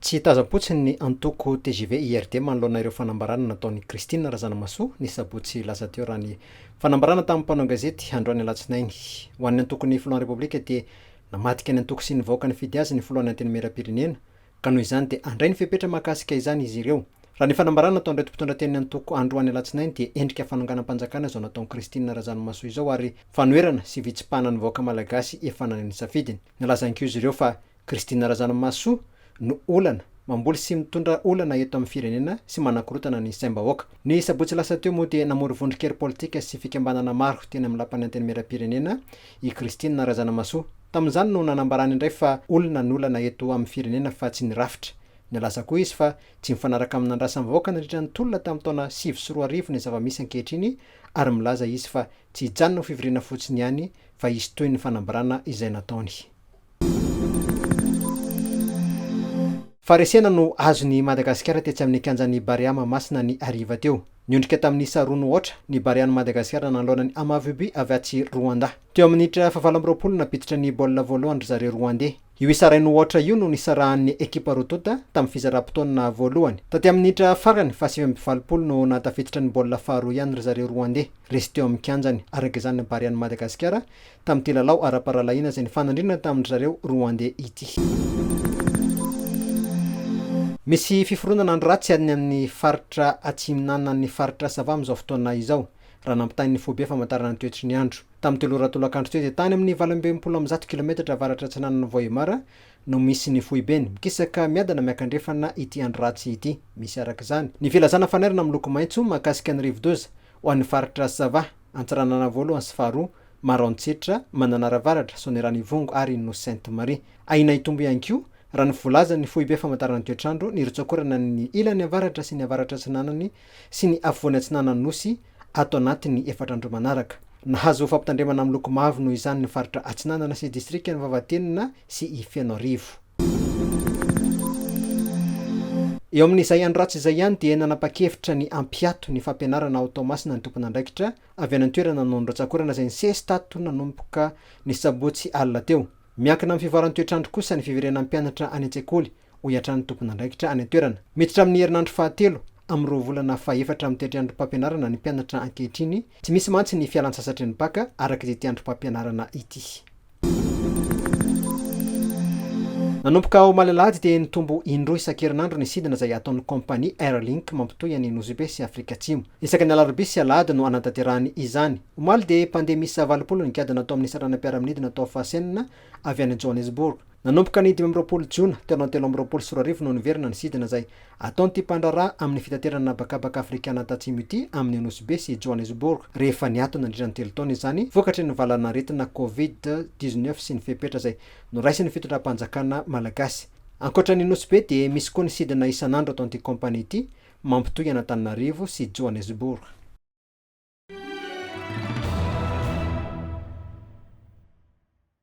Tsy tazapotsiny ny antoko TGV IRD manoloana ireo fanambarana nataon'i Christine Razanamahasoa ny sabotsy lasa teo raha ny fanambarana tamin'ny mpanao gazety androany alatsinainy ho an'ny antokony filohan'ny repoblika dia namatika ny antoko sy ny vahoaka ny fidy azy ny filohan'ny antenimieram-pirenena ka noho izany dia andray ny fepetra mahakasika izany izy ireo raha ny fanambarana natao ndreto mpitondra ten'ny antoko androany alatsinainy dia endrika fanonganam-panjakana izao nataon'i Christine Razanamahasoa izao ary fanoerana sy vitsipahana ny vahoaka malagasy efa nanany safidiny nalaza ankizy izy ireo fa Christine Razanamahasoa no olana mamboly sy mitondra olana eto amin'ny firenena sy manakorotana ny saim-bahoaka ny sabotsy lasa teo moa dia namory vondron-kery politika sy fikambanana maro teny amin'ny lapan'ny antenimieram-pirenena i Christine Razanamahasoa tamin'izany no nanambarany indray fa olona ny olana eto amin'ny firenena fa tsy nirafitra nilaza koa izy fa tsy mifanaraka amin'ny andrasam-bahoaka nandritra ny tolona tamin'ny taona 2024 ny zava-misy ankehitriny ary milaza izy fa tsy hijanona ho fivoriana fotsiny ihany fa izy toy ny fanambarana izay nataony. Faresena no azony Madagasikara tetsy amin'ny kianjan'ny Bariama masina ny ariva teo. Niondrika tamin'ny isa roa no ohatra ny Barian'ny Madagasikara nanoloana ny Nosy Be avy atsy Rwanda. Teo amin'ny minitra 7 napiditra ny baolina voalohany ry zareo Rwandais. Io isa iray no ohatra io no nisarahan'ny ekipa rotota tamin'ny fizaram-potoana voalohany. Taty amin'ny minitra farany 7 no natafiditra ny baolina faharoa ihany ry zareo Rwandais. Resy teo amin'ny kianjany araka izany ny Barian'ny Madagasikara tamin'ny ty lalao ara-paralahina izay nifanandrina tamin'ny zareo Rwandais ity. Misy fiforonana andro ratsy amin'ny faritra atsinanan'ny faritra Sava amin'izao fotoana izao raha nampitany ny fobe famantarana ny toetry ny andro. Tamin'ny telo ratolakandro teo dia tany amin'ny 820 kilometatra avaratra atsinanan'ny Voahimara no misy ny fohibeny mikisaka miadana miakandrefana ity andro ratsy ity. Misy araka izany ny filazana fanairana miloko maitso mahakasika ny rivo-doza ho an'ny faritra Sava antsaranana voalohany sy faharoa Maroantsetra mananaravaratra Sonerany Vongo ary no Sainte Marie. Aina itombo ihany koa raha ny volaza ny fohibe famantarana ny toetrandro ny rotsakorana ny ilany avaratra sy ny avaratra atsinanany sy ny afovoany atsinanany nosy ato anatin'ny 4 andro manaraka. Nahazo fampitandremana amin'ny loko mavo noho izany ny faritra atsinanana sy distrika ny Vavatenina sy Ifenorivo. Eo amin'izay andro ratsy izay ihany dia nanapa-kevitra ny ampiato ny fampianarana ao Tomasina ny tompon'andraikitra avy any an-toerana noho ny rotsakorana izay nisesy tato nanomboka ny sabotsy alina teo. Miankina amin'ny fivoaran'ny toetrandro kosa ny fiverenan'ny mpianatra any an-tsekoly ho iatran'ny tompon'andraikitra any an-toerana. Miditra amin'ny herinandro fahatelo amin'ny 2 volana faha-efatra amin'ny teandrom-pampianarana ny mpianatra ankehitriny tsy misy mantsy ny fialan-tsasatry ny paka araka izay teandrom-pampianarana ity. Nanomboka ao Malalady dia nitombo indroa isan-kerinandro ny sidina izay ataon'ny kompania Airlink mampitohy an'i Nosy Be sy Afrika Atsimo. Isaka ny alarobia sy alahady no anatanterahany izany. Omaly dia pandemia 70 nikadina atao amin'ny saranam-piaraminidina atao fahasenina avy any Johannesburg. Nanomboka ny 12 Jiona teo 13 no niverina ny sidina izay ataon'ny ty mpandraraha amin'ny fitaterana bakabaka Afrika Atsimo ity amin'ny Nosy Be sy Johannesburg rehefa niatona nandritra ny 3 taona izany vokatry ny valanaretina COVID-19 sy ny fepetra izay noraisy ny fitondram-panjakana malagasy. Ankoatran'ny Nosy Be dia misy koa ny sidina isan'andro ataon'ity kompania ity mampitohy Antananarivo sy Johannesburg.